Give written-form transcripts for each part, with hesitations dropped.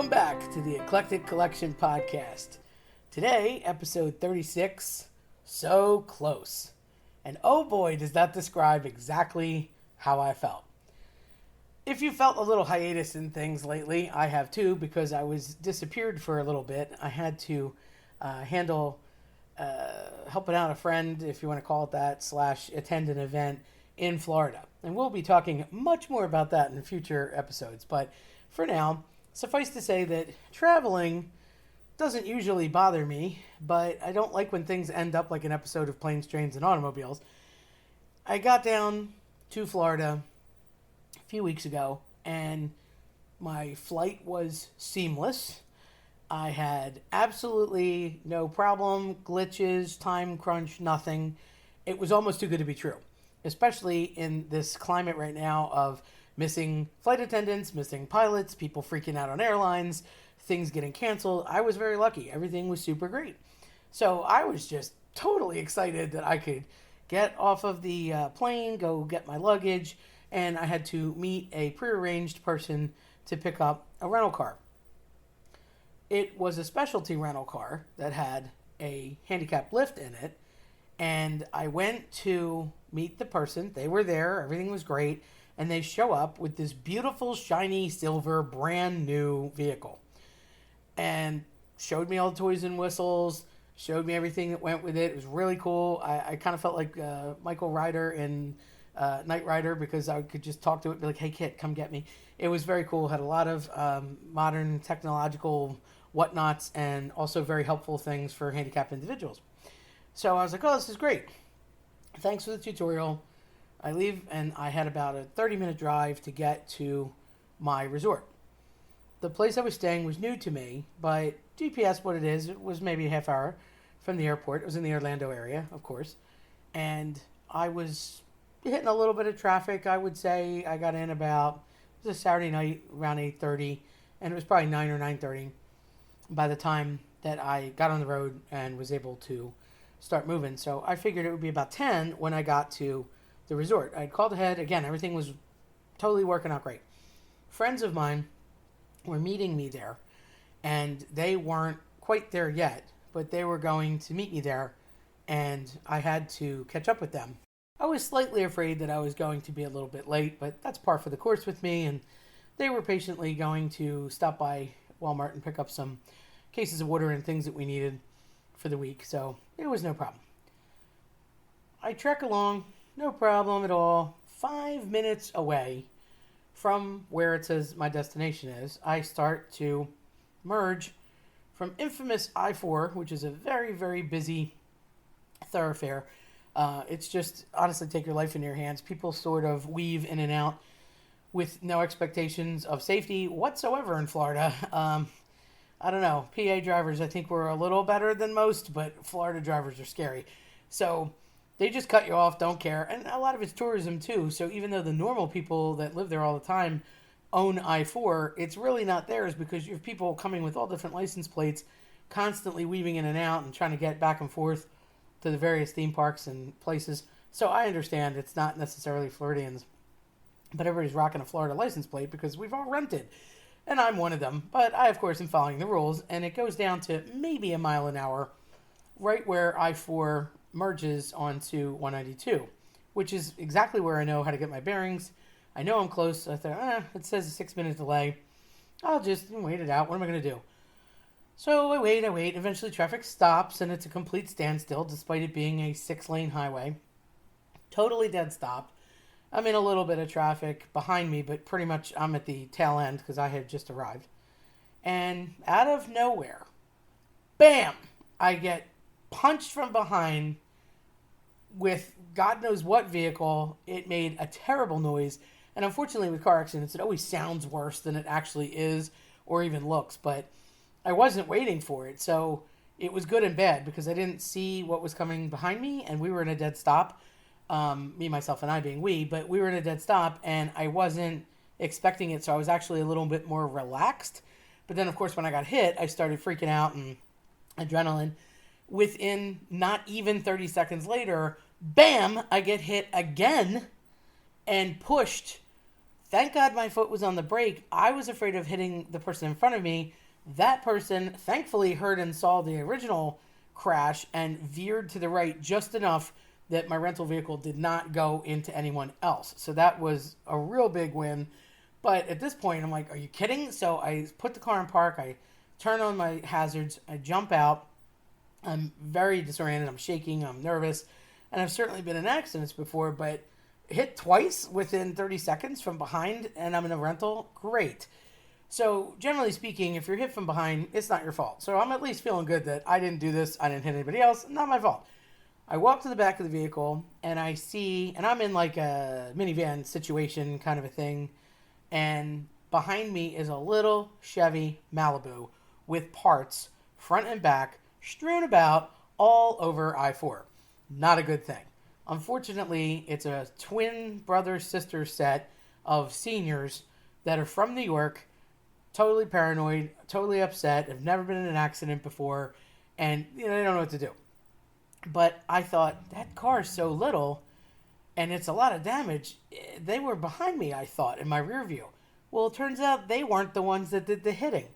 Welcome back to the Eclectic Collection Podcast. Today, episode 36, So Close. And oh boy, does that describe exactly how I felt. If you felt a little hiatus in things lately, I have too, because I was disappeared for a little bit. I had to handle helping out a friend, if you want to call it that, / attend an event in Florida. And we'll be talking much more about that in future episodes. But for now, suffice to say that traveling doesn't usually bother me, but I don't like when things end up like an episode of Planes, Trains, and Automobiles. I got down to Florida a few weeks ago, and my flight was seamless. I had absolutely no problem, glitches, time crunch, nothing. It was almost too good to be true, especially in this climate right now of missing flight attendants, missing pilots, people freaking out on airlines, things getting canceled. I was very lucky. Everything was super great. So I was just totally excited that I could get off of the plane, go get my luggage, and I had to meet a prearranged person to pick up a rental car. It was a specialty rental car that had a handicap lift in it, and I went to meet the person. They were there. Everything was great. And they show up with this beautiful, shiny, silver, brand new vehicle. And showed me all the toys and whistles, showed me everything that went with it. It was really cool. I kind of felt like Michael Ryder in Knight Rider, because I could just talk to it and be like, hey, kid, come get me. It was very cool. Had a lot of modern technological whatnots and also very helpful things for handicapped individuals. So I was like, oh, this is great. Thanks for the tutorial. I leave, and I had about a 30-minute drive to get to my resort. The place I was staying was new to me, but GPS, what it is, it was maybe a half hour from the airport. It was in the Orlando area, of course. And I was hitting a little bit of traffic, I would say. I got in about, it was a Saturday night, around 8:30, and it was probably 9 or 9:30 by the time that I got on the road and was able to start moving. So I figured it would be about 10 when I got to the resort. I'd called ahead. Again, everything was totally working out great. Friends of mine were meeting me there, and they weren't quite there yet, but they were going to meet me there, and I had to catch up with them. I was slightly afraid that I was going to be a little bit late, but that's par for the course with me, and they were patiently going to stop by Walmart and pick up some cases of water and things that we needed for the week, so it was no problem. I trek along, no problem at all. 5 minutes away from where it says my destination is, I start to merge from infamous I-4, which is a very, very busy thoroughfare. It's just, honestly, take your life in your hands. People sort of weave in and out with no expectations of safety whatsoever in Florida. I don't know. PA drivers, I think, were a little better than most, but Florida drivers are scary. So they just cut you off, don't care. And a lot of it's tourism, too. So even though the normal people that live there all the time own I-4, it's really not theirs, because you have people coming with all different license plates, constantly weaving in and out and trying to get back and forth to the various theme parks and places. So I understand it's not necessarily Floridians, but everybody's rocking a Florida license plate because we've all rented. And I'm one of them. But I, of course, am following the rules, and it goes down to maybe a mile an hour right where I-4 merges onto 192, which is exactly where I know how to get my bearings. I know I'm close. I thought, it says a 6-minute delay. I'll just wait it out. What am I going to do? So I wait. Eventually traffic stops, and it's a complete standstill despite it being a 6-lane highway. Totally dead stop. I'm in a little bit of traffic behind me, but pretty much I'm at the tail end because I had just arrived. And out of nowhere, bam, I get punched from behind with God knows what vehicle. It made a terrible noise. And unfortunately with car accidents, it always sounds worse than it actually is or even looks. But I wasn't waiting for it. So it was good and bad because I didn't see what was coming behind me, and we were in a dead stop. Me, myself, and I being we, but we were in a dead stop, and I wasn't expecting it, so I was actually a little bit more relaxed. But then, of course, when I got hit, I started freaking out and adrenaline. Within not even 30 seconds later, bam, I get hit again and pushed Thank God my foot was on the brake. I was afraid of hitting the person in front of me. That person thankfully heard and saw the original crash and veered to the right just enough that my rental vehicle did not go into anyone else. So that was a real big win. But at this point, I'm like, are you kidding? So I put the car in park. I turn on my hazards. I jump out. I'm very disoriented. I'm shaking. I'm nervous. And I've certainly been in accidents before, but hit twice within 30 seconds from behind and I'm in a rental, great. So generally speaking, if you're hit from behind, it's not your fault. So I'm at least feeling good that I didn't do this. I didn't hit anybody else. Not my fault. I walk to the back of the vehicle and I see, and I'm in like a minivan situation kind of a thing. And behind me is a little Chevy Malibu with parts, front and back, strewn about all over I-4. Not a good thing. Unfortunately, it's a twin brother-sister set of seniors that are from New York, totally paranoid, totally upset, have never been in an accident before, and they don't know what to do. But I thought, that car is so little, and it's a lot of damage. They were behind me, I thought, in my rear view. Well, it turns out they weren't the ones that did the hitting.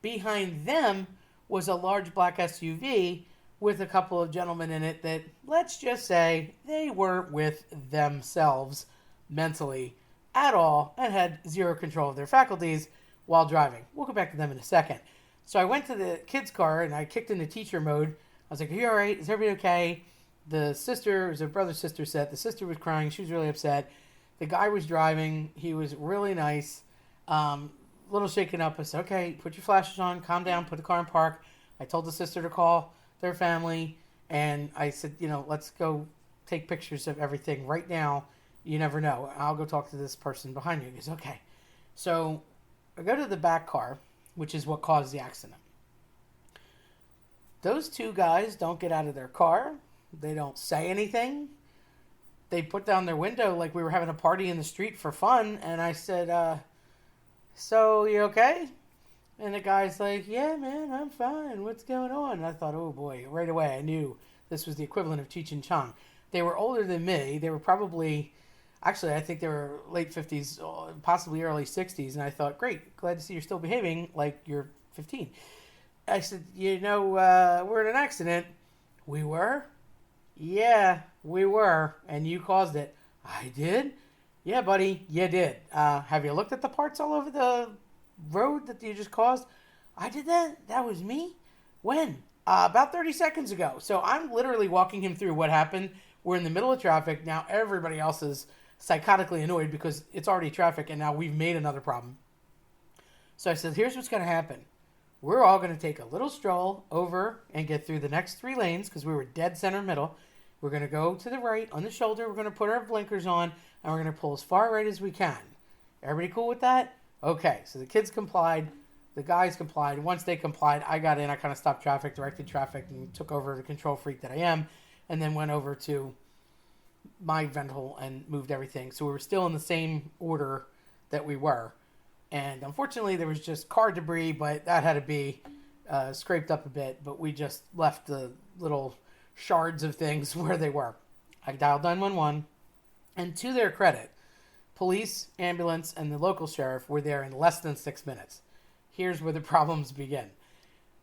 Behind them was a large black SUV with a couple of gentlemen in it that, let's just say, they weren't with themselves mentally at all and had zero control of their faculties while driving. We'll go back to them in a second. So I went to the kid's car and I kicked into teacher mode. I was like, are you all right? Is everybody okay? The sister, it was a brother-sister set. The sister was crying. She was really upset. The guy was driving. He was really nice. A little shaken up. I said, okay, put your flashes on, calm down, put the car in park. I told the sister to call their family. And I said, let's go take pictures of everything right now. You never know. I'll go talk to this person behind you. He goes, okay. So I go to the back car, which is what caused the accident. Those two guys don't get out of their car. They don't say anything. They put down their window like we were having a party in the street for fun. And I said, so you okay? And the guy's like, yeah, man, I'm fine. What's going on? And I thought, oh boy, right away I knew this was the equivalent of Cheech and Chong. They were older than me. They were probably, actually, I think they were late 50s, possibly early 60s. And I thought, great, glad to see you're still behaving like you're 15. I said, we're in an accident. We were? Yeah, we were. And you caused it. I did? Yeah, buddy, you did. Have you looked at the parts all over the road that you just caused? I did that? That was me? When? About 30 seconds ago. So I'm literally walking him through what happened. We're in the middle of traffic. Now everybody else is psychotically annoyed because it's already traffic and now we've made another problem. So I said, here's what's going to happen. We're all going to take a little stroll over and get through the next 3 lanes because we were dead center middle. We're going to go to the right on the shoulder. We're going to put our blinkers on and we're going to pull as far right as we can. Everybody cool with that? Okay, so the kids complied. The guys complied. Once they complied, I got in. I kind of stopped traffic, directed traffic, and took over the control freak that I am, and then went over to my rental and moved everything. So we were still in the same order that we were. And unfortunately, there was just car debris, but that had to be scraped up a bit. But we just left the little shards of things where they were. I dialed 911, and to their credit, police, ambulance, and the local sheriff were there in less than 6 minutes. Here's where the problems begin.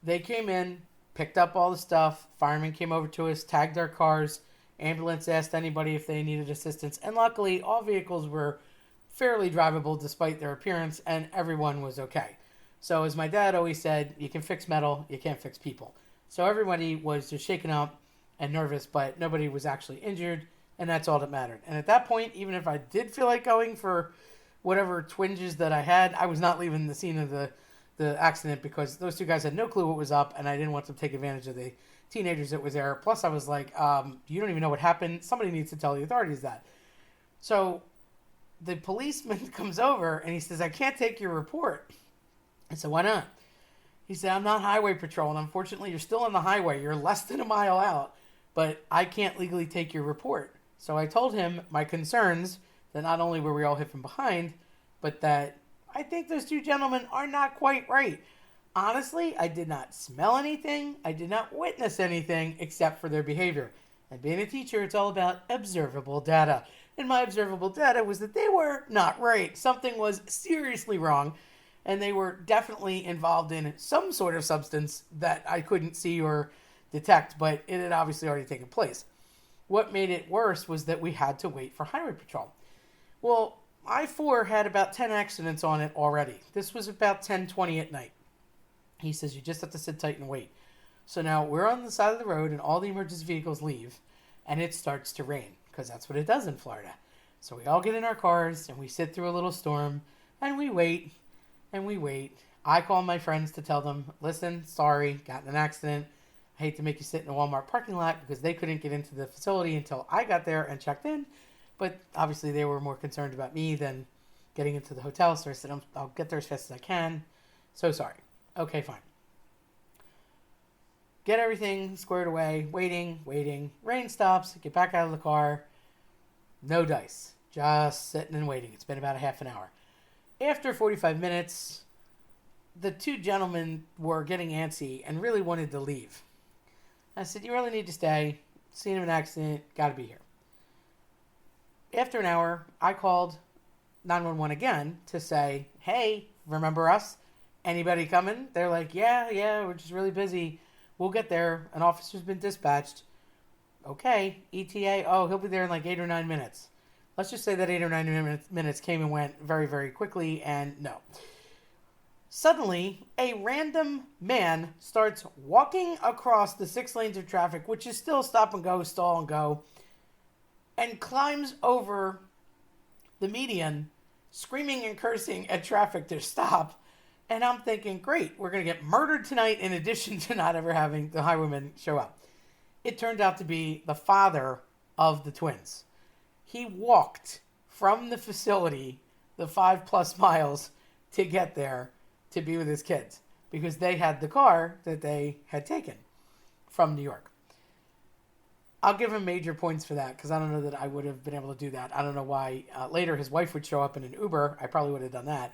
They came in, picked up all the stuff. Firemen came over to us, tagged our cars. Ambulance asked anybody if they needed assistance. And luckily, all vehicles were fairly drivable despite their appearance, and everyone was okay. So as my dad always said, you can fix metal, you can't fix people. So everybody was just shaken up and nervous, but nobody was actually injured, and that's all that mattered. And at that point, even if I did feel like going for whatever twinges that I had, I was not leaving the scene of the accident because those two guys had no clue what was up, and I didn't want to take advantage of the teenagers that was there. Plus, I was like, you don't even know what happened. Somebody needs to tell the authorities that. So the policeman comes over, and he says, I can't take your report. I said, why not? He said, I'm not highway patrol, and unfortunately, you're still on the highway. You're less than a mile out, but I can't legally take your report. So I told him my concerns, that not only were we all hit from behind, but that I think those two gentlemen are not quite right. Honestly, I did not smell anything. I did not witness anything except for their behavior. And being a teacher, it's all about observable data. And my observable data was that they were not right. Something was seriously wrong, and they were definitely involved in some sort of substance that I couldn't see or detect, but it had obviously already taken place. What made it worse was that we had to wait for highway patrol. Well, I-4 had about 10 accidents on it already. This was about 10:20 at night. He says, you just have to sit tight and wait. So now we're on the side of the road and all the emergency vehicles leave and it starts to rain because that's what it does in Florida. So we all get in our cars and we sit through a little storm and we wait and we wait. I call my friends to tell them, listen, sorry, got in an accident. I hate to make you sit in a Walmart parking lot because they couldn't get into the facility until I got there and checked in. But obviously they were more concerned about me than getting into the hotel. So I said, I'll get there as fast as I can. So sorry. Okay, fine. Get everything squared away. Waiting. Rain stops. Get back out of the car. No dice. Just sitting and waiting. It's been about a half an hour. After 45 minutes, the two gentlemen were getting antsy and really wanted to leave. I said, you really need to stay. Seen an accident. Got to be here. After an hour, I called 911 again to say, hey, remember us? Anybody coming? They're like, yeah, we're just really busy. We'll get there. An officer's been dispatched. Okay, ETA. Oh, he'll be there in like 8 or 9 minutes. Let's just say that 8 or 9 minutes came and went very, very quickly, and no. Suddenly, a random man starts walking across the 6 lanes of traffic, which is still stop and go, stall and go, and climbs over the median, screaming and cursing at traffic to stop. And I'm thinking, great, we're going to get murdered tonight in addition to not ever having the highwayman show up. It turned out to be the father of the twins. He walked from the facility the 5+ miles to get there to be with his kids because they had the car that they had taken from New York. I'll give him major points for that because I don't know that I would have been able to do that. I don't know why later his wife would show up in an Uber. I probably would have done that.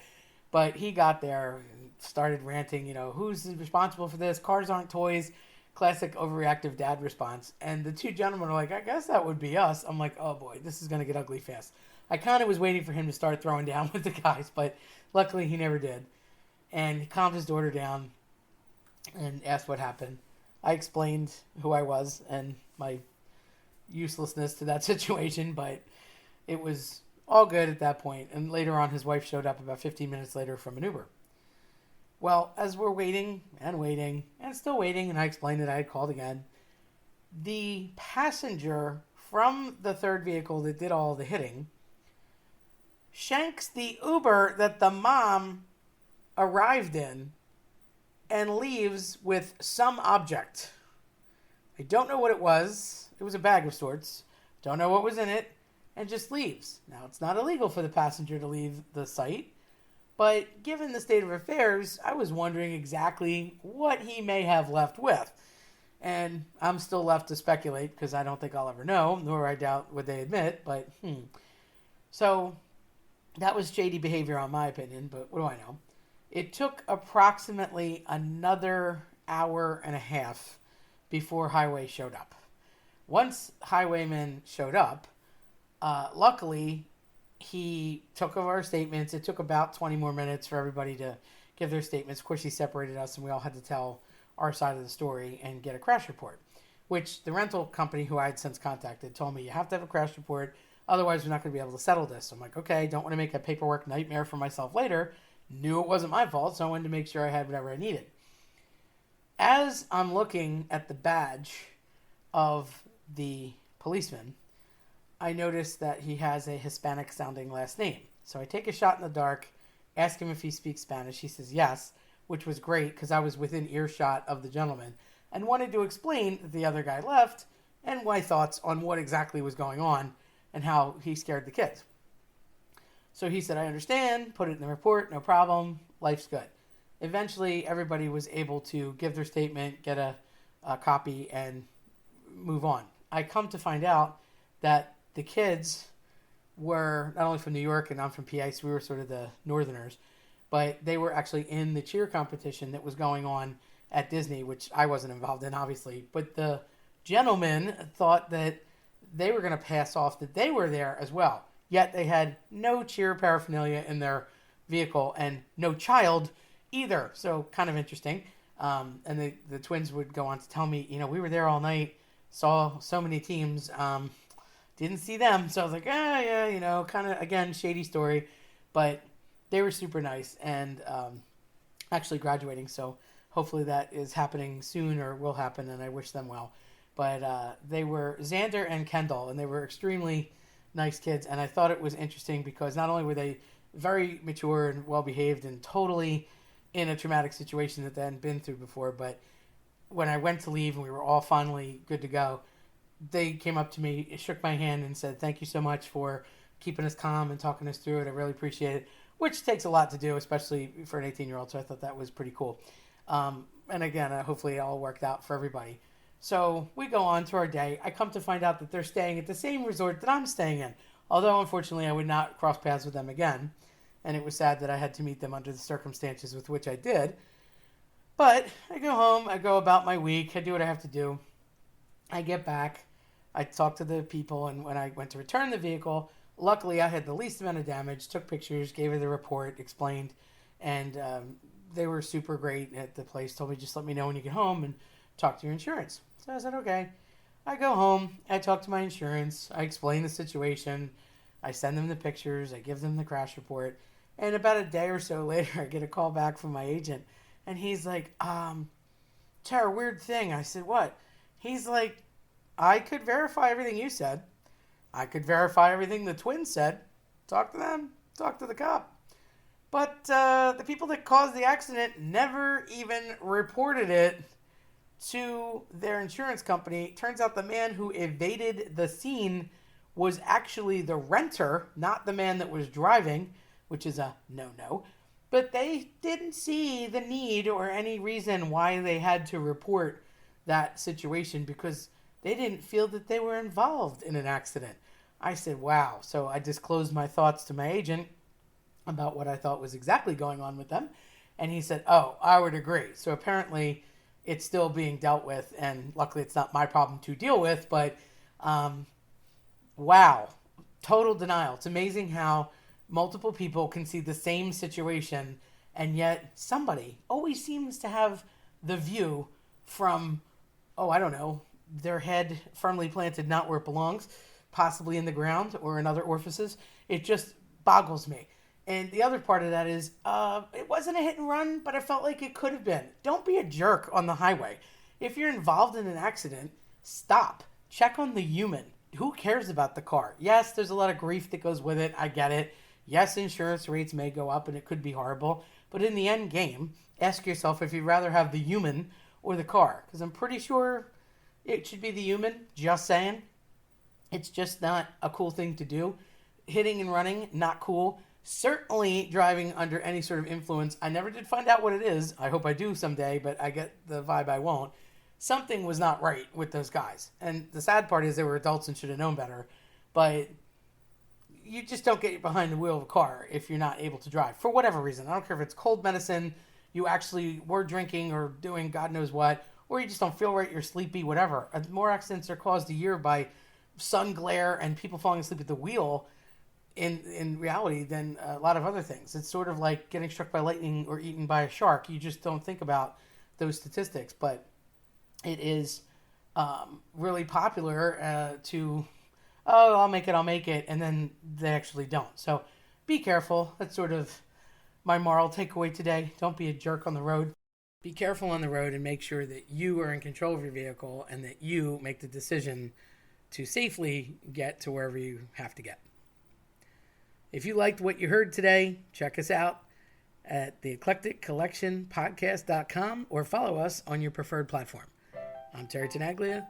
But he got there and started ranting, who's responsible for this? Cars aren't toys. Classic overreactive dad response. And the two gentlemen are like, I guess that would be us. I'm like, oh boy, this is going to get ugly fast. I kind of was waiting for him to start throwing down with the guys, but luckily he never did. And he calmed his daughter down and asked what happened. I explained who I was and my uselessness to that situation, but it was all good at that point. And later on, his wife showed up about 15 minutes later from an Uber. Well, as we're waiting and still waiting, and I explained that I had called again, the passenger from the third vehicle that did all the hitting shanks the Uber that the mom arrived in and leaves with some object. I don't know what it was. It was a bag of sorts. Don't know what was in it. And just leaves. Now, it's not illegal for the passenger to leave the site, but given the state of affairs, I was wondering exactly what he may have left with. And I'm still left to speculate because I don't think I'll ever know, nor I doubt would they admit, but So, that was shady behavior on my opinion, but what do I know? It took approximately another hour and a half before Highway showed up. Once Highwayman showed up, luckily, he took over our statements. It took about 20 more minutes for everybody to give their statements. Of course, he separated us, and we all had to tell our side of the story and get a crash report, which the rental company, who I had since contacted, told me, you have to have a crash report, otherwise we're not going to be able to settle this. So I'm like, okay, don't want to make a paperwork nightmare for myself later. Knew it wasn't my fault, so I wanted to make sure I had whatever I needed. As I'm looking at the badge of the policeman, I noticed that he has a Hispanic-sounding last name. So I take a shot in the dark, ask him if he speaks Spanish. He says yes, which was great because I was within earshot of the gentleman and wanted to explain that the other guy left and my thoughts on what exactly was going on and how he scared the kids. So he said, I understand, put it in the report, no problem, life's good. Eventually, everybody was able to give their statement, get a copy, and move on. I come to find out that the kids were not only from New York and I'm from PA, so we were sort of the northerners, but they were actually in the cheer competition that was going on at Disney, which I wasn't involved in, obviously. But the gentleman thought that they were going to pass off that they were there as well. Yet they had no cheer paraphernalia in their vehicle and no child either. So kind of interesting. And the twins would go on to tell me, we were there all night, saw so many teams, didn't see them. So I was like, yeah, kind of, again, shady story. But they were super nice and actually graduating. So hopefully that is happening soon or will happen, and I wish them well. But they were Xander and Kendall, and they were extremely nice kids. And I thought it was interesting because not only were they very mature and well-behaved and totally in a traumatic situation that they hadn't been through before, but when I went to leave and we were all finally good to go, they came up to me, shook my hand, and said, "Thank you so much for keeping us calm and talking us through it. I really appreciate it," which takes a lot to do, especially for an 18-year-old, so I thought that was pretty cool. And again, hopefully it all worked out for everybody. So we go on to our day. I come to find out that they're staying at the same resort that I'm staying in, although unfortunately I would not cross paths with them again, and it was sad that I had to meet them under the circumstances with which I did. But I go home, I go about my week, I do what I have to do. I get back, I talk to the people, and when I went to return the vehicle, luckily I had the least amount of damage, took pictures, gave her the report, explained, and they were super great at the place, told me just let me know when you get home and talk to your insurance. So I said, okay. I go home, I talk to my insurance, I explain the situation, I send them the pictures, I give them the crash report, and about a day or so later, I get a call back from my agent, and he's like, Tara, weird thing. I said, what? He's like, I could verify everything you said. I could verify everything the twins said. Talk to them. Talk to the cop. But the people that caused the accident never even reported it to their insurance company. Turns out the man who evaded the scene was actually the renter, not the man that was driving, which is a no-no. But they didn't see the need or any reason why they had to report that situation because they didn't feel that they were involved in an accident. I said, wow. So I disclosed my thoughts to my agent about what I thought was exactly going on with them. And he said, oh, I would agree. So apparently it's still being dealt with. And luckily it's not my problem to deal with. But wow, total denial. It's amazing how multiple people can see the same situation, and yet somebody always seems to have the view from, I don't know, their head firmly planted not where it belongs, possibly in the ground or in other orifices. It just boggles me. And the other part of that is, it wasn't a hit and run, but I felt like it could have been. Don't be a jerk on the highway. If you're involved in an accident, stop. Check on the human. Who cares about the car? Yes, there's a lot of grief that goes with it. I get it. Yes, insurance rates may go up and it could be horrible. But in the end game, ask yourself if you'd rather have the human or the car. Because I'm pretty sure it should be the human. Just saying. It's just not a cool thing to do. Hitting and running, not cool. Certainly driving under any sort of influence. I never did find out what it is. I hope I do someday, but I get the vibe I won't. Something was not right with those guys. And the sad part is they were adults and should have known better. But you just don't get behind the wheel of a car if you're not able to drive. For whatever reason. I don't care if it's cold medicine, you actually were drinking or doing God knows what, or you just don't feel right, you're sleepy, whatever. More accidents are caused a year by sun glare and people falling asleep at the wheel in reality than a lot of other things. It's sort of like getting struck by lightning or eaten by a shark. You just don't think about those statistics. But it is really popular to... I'll make it, and then they actually don't. So be careful. That's sort of my moral takeaway today. Don't be a jerk on the road. Be careful on the road and make sure that you are in control of your vehicle and that you make the decision to safely get to wherever you have to get. If you liked what you heard today, check us out at the eclecticcollectionpodcast.com or follow us on your preferred platform. I'm Terry Tenaglia.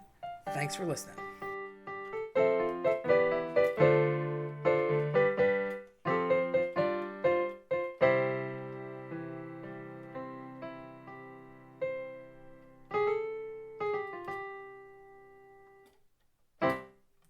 Thanks for listening.